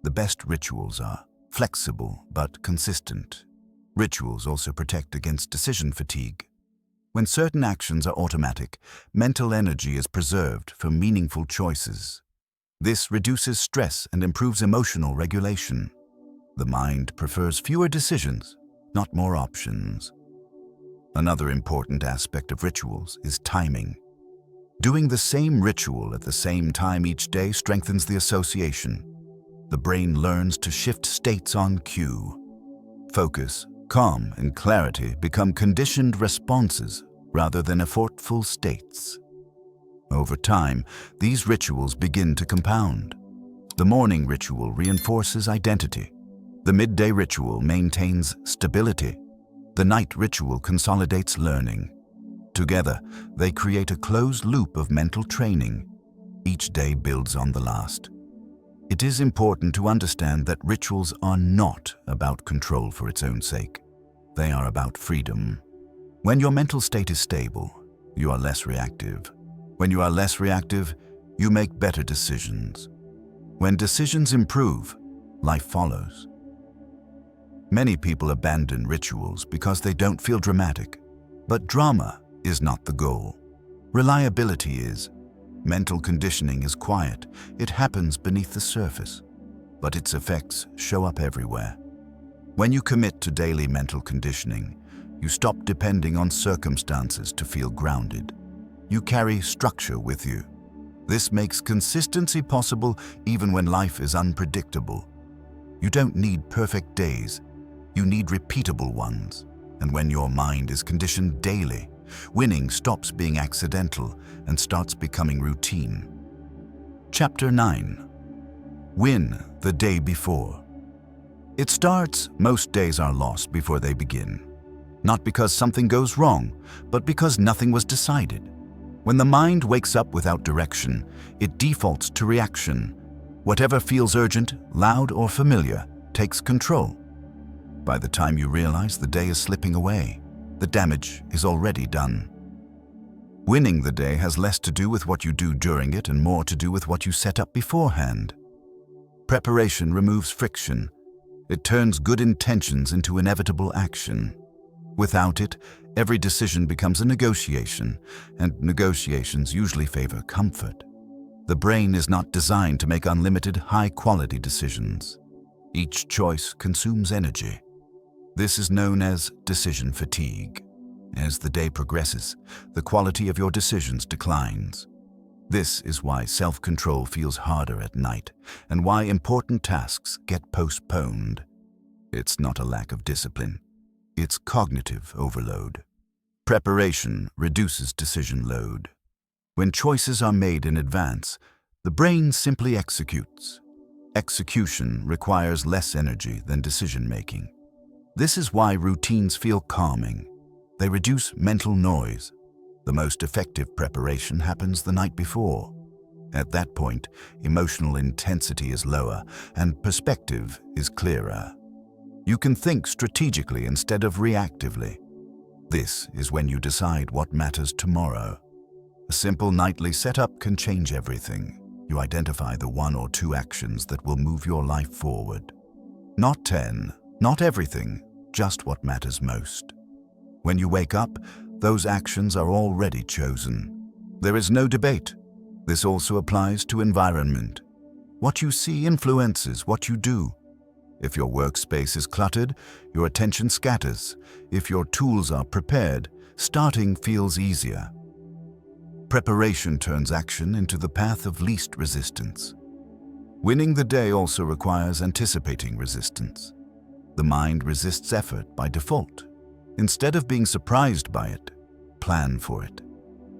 The best rituals are flexible but consistent. Rituals also protect against decision fatigue. When certain actions are automatic, mental energy is preserved for meaningful choices. This reduces stress and improves emotional regulation. The mind prefers fewer decisions, not more options. Another important aspect of rituals is timing. Doing the same ritual at the same time each day strengthens the association. The brain learns to shift states on cue. Focus, calm, and clarity become conditioned responses rather than effortful states. Over time, these rituals begin to compound. The morning ritual reinforces identity. The midday ritual maintains stability. The night ritual consolidates learning. Together, they create a closed loop of mental training. Each day builds on the last. It is important to understand that rituals are not about control for its own sake. They are about freedom. When your mental state is stable, you are less reactive. When you are less reactive, you make better decisions. When decisions improve, life follows. Many people abandon rituals because they don't feel dramatic. But drama is not the goal. Reliability is. Mental conditioning is quiet. It happens beneath the surface, but its effects show up everywhere. When you commit to daily mental conditioning, you stop depending on circumstances to feel grounded. You carry structure with you. This makes consistency possible even when life is unpredictable. You don't need perfect days. You need repeatable ones. And when your mind is conditioned daily, winning stops being accidental and starts becoming routine. Chapter 9. Win the day before. It starts, most days are lost before they begin. Not because something goes wrong, but because nothing was decided. When the mind wakes up without direction, it defaults to reaction. Whatever feels urgent, loud, or familiar takes control. By the time you realize the day is slipping away, the damage is already done. Winning the day has less to do with what you do during it and more to do with what you set up beforehand. Preparation removes friction. It turns good intentions into inevitable action. Without it, every decision becomes a negotiation, and negotiations usually favor comfort. The brain is not designed to make unlimited, high-quality decisions. Each choice consumes energy. This is known as decision fatigue. As the day progresses, the quality of your decisions declines. This is why self-control feels harder at night, and why important tasks get postponed. It's not a lack of discipline. It's cognitive overload. Preparation reduces decision load. When choices are made in advance, the brain simply executes. Execution requires less energy than decision-making. This is why routines feel calming. They reduce mental noise. The most effective preparation happens the night before. At that point, emotional intensity is lower and perspective is clearer. You can think strategically instead of reactively. This is when you decide what matters tomorrow. A simple nightly setup can change everything. You identify the 1 or 2 actions that will move your life forward. Not 10, not everything, just what matters most. When you wake up, those actions are already chosen. There is no debate. This also applies to environment. What you see influences what you do. If your workspace is cluttered, your attention scatters. If your tools are prepared, starting feels easier. Preparation turns action into the path of least resistance. Winning the day also requires anticipating resistance. The mind resists effort by default. Instead of being surprised by it, plan for it.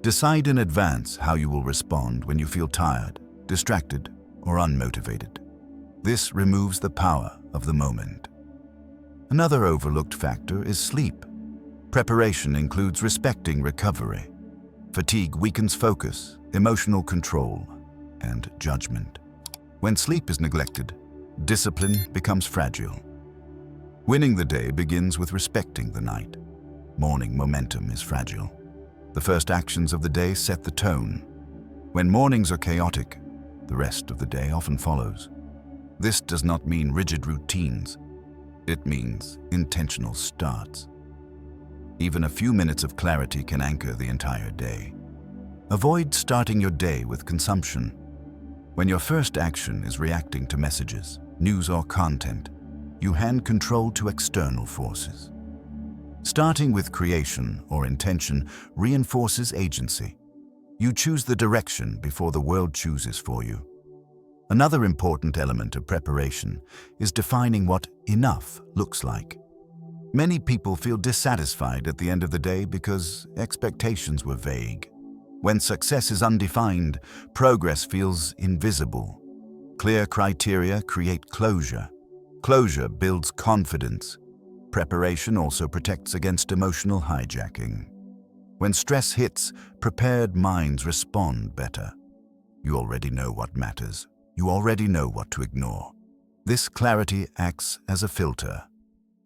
Decide in advance how you will respond when you feel tired, distracted, or unmotivated. This removes the power of the moment. Another overlooked factor is sleep. Preparation includes respecting recovery. Fatigue weakens focus, emotional control, and judgment. When sleep is neglected, discipline becomes fragile. Winning the day begins with respecting the night. Morning momentum is fragile. The first actions of the day set the tone. When mornings are chaotic, the rest of the day often follows. This does not mean rigid routines. It means intentional starts. Even a few minutes of clarity can anchor the entire day. Avoid starting your day with consumption. When your first action is reacting to messages, news, or content, you hand control to external forces. Starting with creation or intention reinforces agency. You choose the direction before the world chooses for you. Another important element of preparation is defining what enough looks like. Many people feel dissatisfied at the end of the day because expectations were vague. When success is undefined, progress feels invisible. Clear criteria create closure. Closure builds confidence. Preparation also protects against emotional hijacking. When stress hits, prepared minds respond better. You already know what matters. You already know what to ignore. This clarity acts as a filter.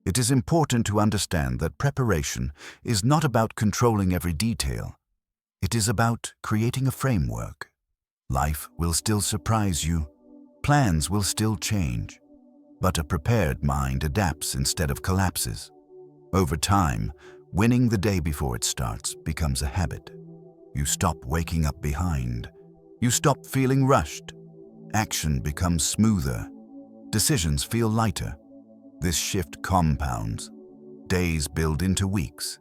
It is important to understand that preparation is not about controlling every detail. It is about creating a framework. Life will still surprise you. Plans will still change. But a prepared mind adapts instead of collapses. Over time, winning the day before it starts becomes a habit. You stop waking up behind. You stop feeling rushed. Action becomes smoother. Decisions feel lighter. This shift compounds. Days build into weeks.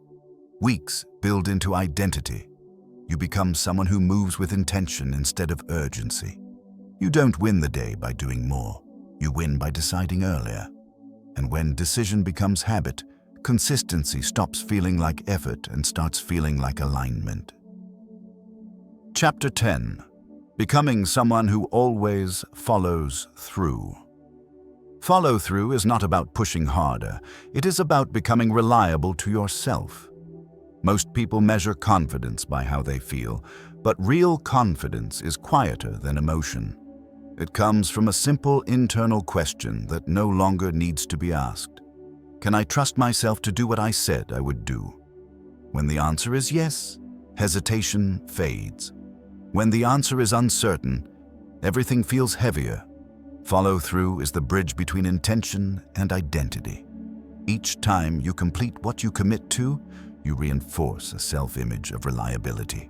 Weeks build into identity. You become someone who moves with intention instead of urgency. You don't win the day by doing more. You win by deciding earlier. And when decision becomes habit, consistency stops feeling like effort and starts feeling like alignment. Chapter 10. Becoming someone who always follows through. Follow-through is not about pushing harder. It is about becoming reliable to yourself. Most people measure confidence by how they feel, but real confidence is quieter than emotion. It comes from a simple internal question that no longer needs to be asked. Can I trust myself to do what I said I would do? When the answer is yes, hesitation fades. When the answer is uncertain, everything feels heavier. Follow-through is the bridge between intention and identity. Each time you complete what you commit to, you reinforce a self-image of reliability.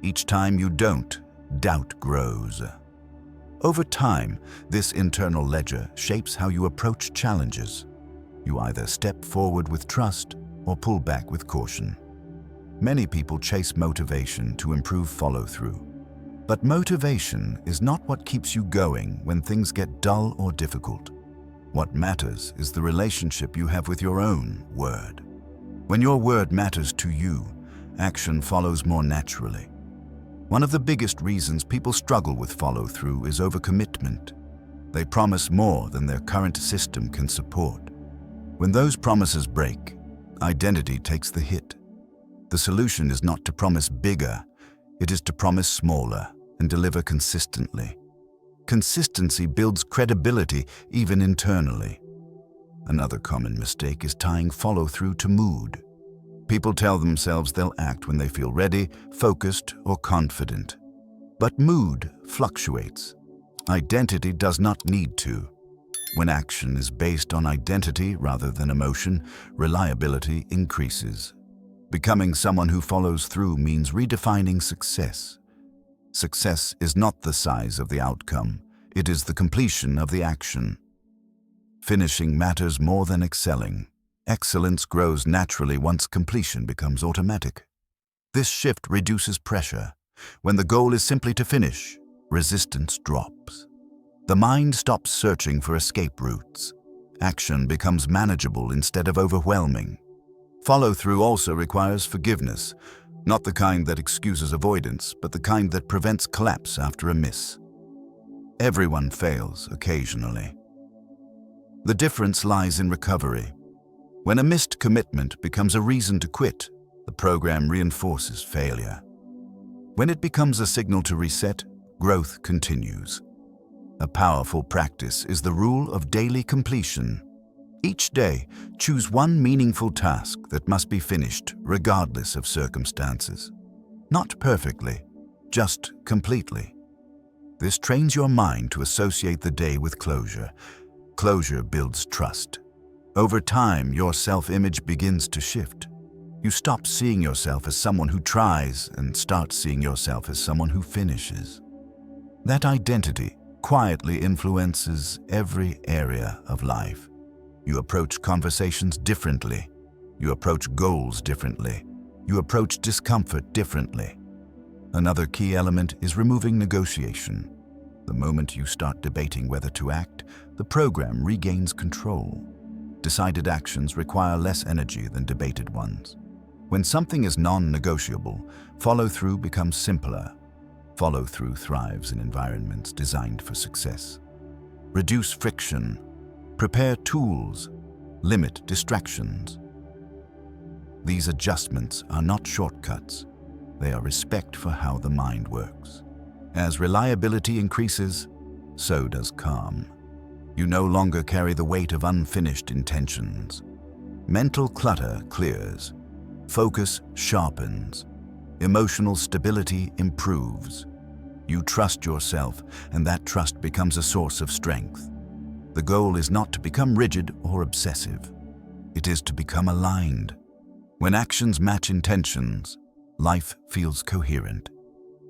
Each time you don't, doubt grows. Over time, this internal ledger shapes how you approach challenges. You either step forward with trust or pull back with caution. Many people chase motivation to improve follow-through. But motivation is not what keeps you going when things get dull or difficult. What matters is the relationship you have with your own word. When your word matters to you, action follows more naturally. One of the biggest reasons people struggle with follow-through is overcommitment. They promise more than their current system can support. When those promises break, identity takes the hit. The solution is not to promise bigger, it is to promise smaller and deliver consistently. Consistency builds credibility even internally. Another common mistake is tying follow-through to mood. People tell themselves they'll act when they feel ready, focused, or confident. But mood fluctuates. Identity does not need to. When action is based on identity rather than emotion, reliability increases. Becoming someone who follows through means redefining success. Success is not the size of the outcome, it is the completion of the action. Finishing matters more than excelling. Excellence grows naturally once completion becomes automatic. This shift reduces pressure. When the goal is simply to finish, resistance drops. The mind stops searching for escape routes. Action becomes manageable instead of overwhelming. Follow-through also requires forgiveness, not the kind that excuses avoidance, but the kind that prevents collapse after a miss. Everyone fails occasionally. The difference lies in recovery. When a missed commitment becomes a reason to quit, the program reinforces failure. When it becomes a signal to reset, growth continues. A powerful practice is the rule of daily completion. Each day, choose one meaningful task that must be finished regardless of circumstances. Not perfectly, just completely. This trains your mind to associate the day with closure. Closure builds trust. Over time, your self-image begins to shift. You stop seeing yourself as someone who tries and start seeing yourself as someone who finishes. That identity quietly influences every area of life. You approach conversations differently. You approach goals differently. You approach discomfort differently. Another key element is removing negotiation. The moment you start debating whether to act, the program regains control. Decided actions require less energy than debated ones. When something is non-negotiable, follow-through becomes simpler. Follow-through thrives in environments designed for success. Reduce friction. Prepare tools. Limit distractions. These adjustments are not shortcuts. They are respect for how the mind works. As reliability increases, so does calm. You no longer carry the weight of unfinished intentions. Mental clutter clears. Focus sharpens. Emotional stability improves. You trust yourself, and that trust becomes a source of strength. The goal is not to become rigid or obsessive. It is to become aligned. When actions match intentions, life feels coherent.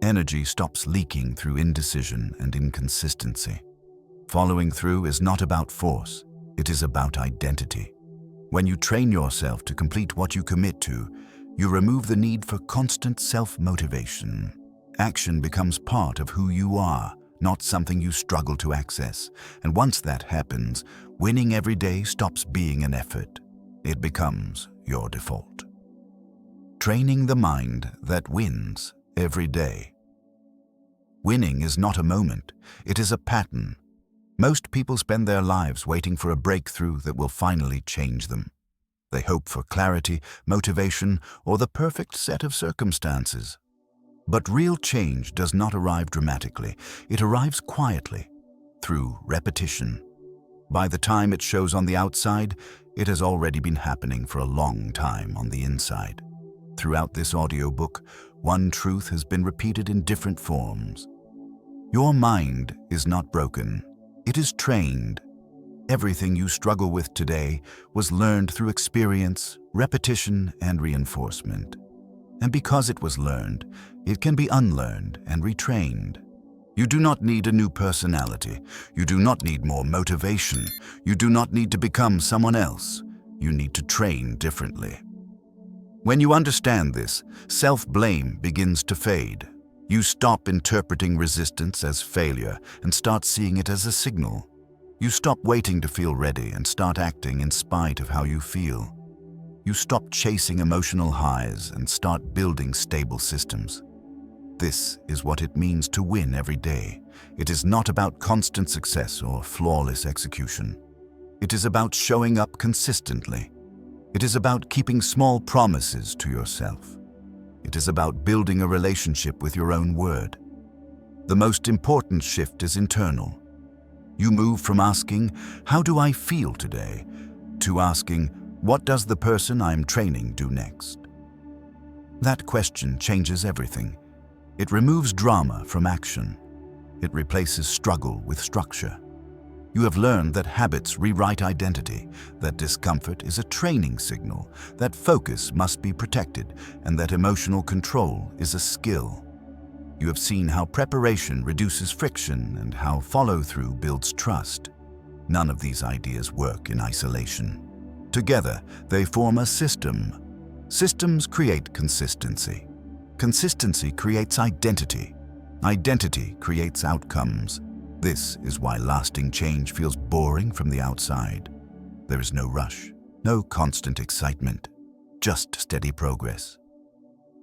Energy stops leaking through indecision and inconsistency. Following through is not about force, it is about identity. When you train yourself to complete what you commit to, you remove the need for constant self-motivation. Action becomes part of who you are, not something you struggle to access. And once that happens, winning every day stops being an effort. It becomes your default. Training the mind that wins every day. Winning is not a moment, it is a pattern. Most people spend their lives waiting for a breakthrough that will finally change them. They hope for clarity, motivation, or the perfect set of circumstances. But real change does not arrive dramatically. It arrives quietly, through repetition. By the time it shows on the outside, it has already been happening for a long time on the inside. Throughout this audiobook, one truth has been repeated in different forms. Your mind is not broken. It is trained. Everything you struggle with today was learned through experience, repetition, and reinforcement. And because it was learned, it can be unlearned and retrained. You do not need a new personality. You do not need more motivation. You do not need to become someone else. You need to train differently. When you understand this, self-blame begins to fade. You stop interpreting resistance as failure and start seeing it as a signal. You stop waiting to feel ready and start acting in spite of how you feel. You stop chasing emotional highs and start building stable systems. This is what it means to win every day. It is not about constant success or flawless execution. It is about showing up consistently. It is about keeping small promises to yourself. It is about building a relationship with your own word. The most important shift is internal. You move from asking, "How do I feel today?" to asking, "What does the person I'm training do next?" That question changes everything. It removes drama from action. It replaces struggle with structure. You have learned that habits rewrite identity, that discomfort is a training signal, that focus must be protected, and that emotional control is a skill. You have seen how preparation reduces friction and how follow-through builds trust. None of these ideas work in isolation. Together, they form a system. Systems create consistency. Consistency creates identity. Identity creates outcomes. This is why lasting change feels boring from the outside. There is no rush, no constant excitement, just steady progress.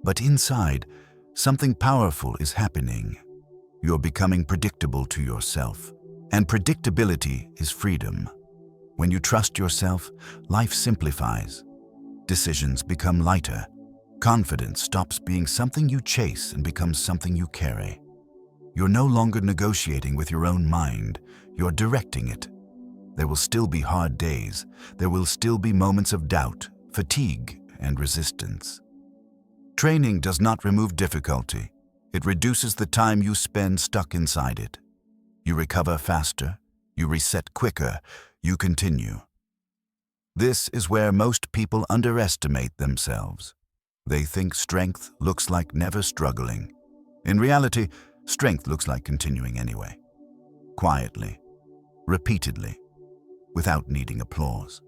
But inside, something powerful is happening. You're becoming predictable to yourself, and predictability is freedom. When you trust yourself, life simplifies. Decisions become lighter. Confidence stops being something you chase and becomes something you carry. You're no longer negotiating with your own mind, you're directing it. There will still be hard days. There will still be moments of doubt, fatigue, and resistance. Training does not remove difficulty. It reduces the time you spend stuck inside it. You recover faster, you reset quicker, you continue. This is where most people underestimate themselves. They think strength looks like never struggling. In reality, strength looks like continuing anyway. Quietly, repeatedly, without needing applause.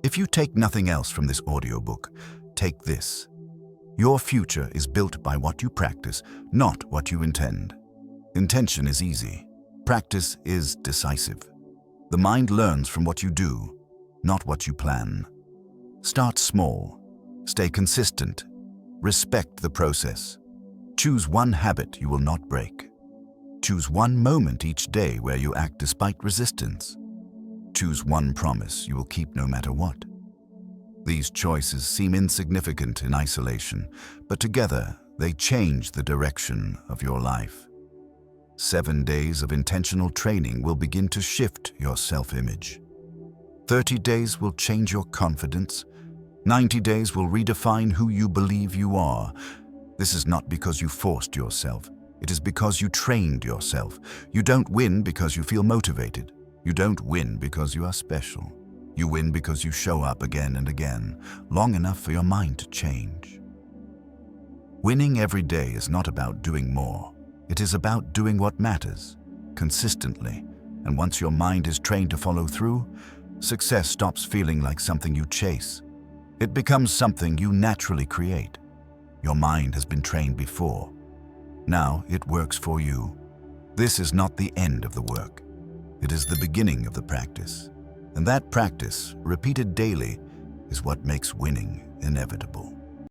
If you take nothing else from this audiobook, take this. Your future is built by what you practice, not what you intend. Intention is easy. Practice is decisive. The mind learns from what you do, not what you plan. Start small. Stay consistent. Respect the process. Choose one habit you will not break. Choose one moment each day where you act despite resistance. Choose one promise you will keep no matter what. These choices seem insignificant in isolation, but together they change the direction of your life. 7 days of intentional training will begin to shift your self-image. 30 days will change your confidence. 90 days will redefine who you believe you are. This is not because you forced yourself. It is because you trained yourself. You don't win because you feel motivated. You don't win because you are special. You win because you show up again and again, long enough for your mind to change. Winning every day is not about doing more. It is about doing what matters, consistently. And once your mind is trained to follow through, success stops feeling like something you chase. It becomes something you naturally create. Your mind has been trained before. Now it works for you. This is not the end of the work. It is the beginning of the practice. And that practice, repeated daily, is what makes winning inevitable.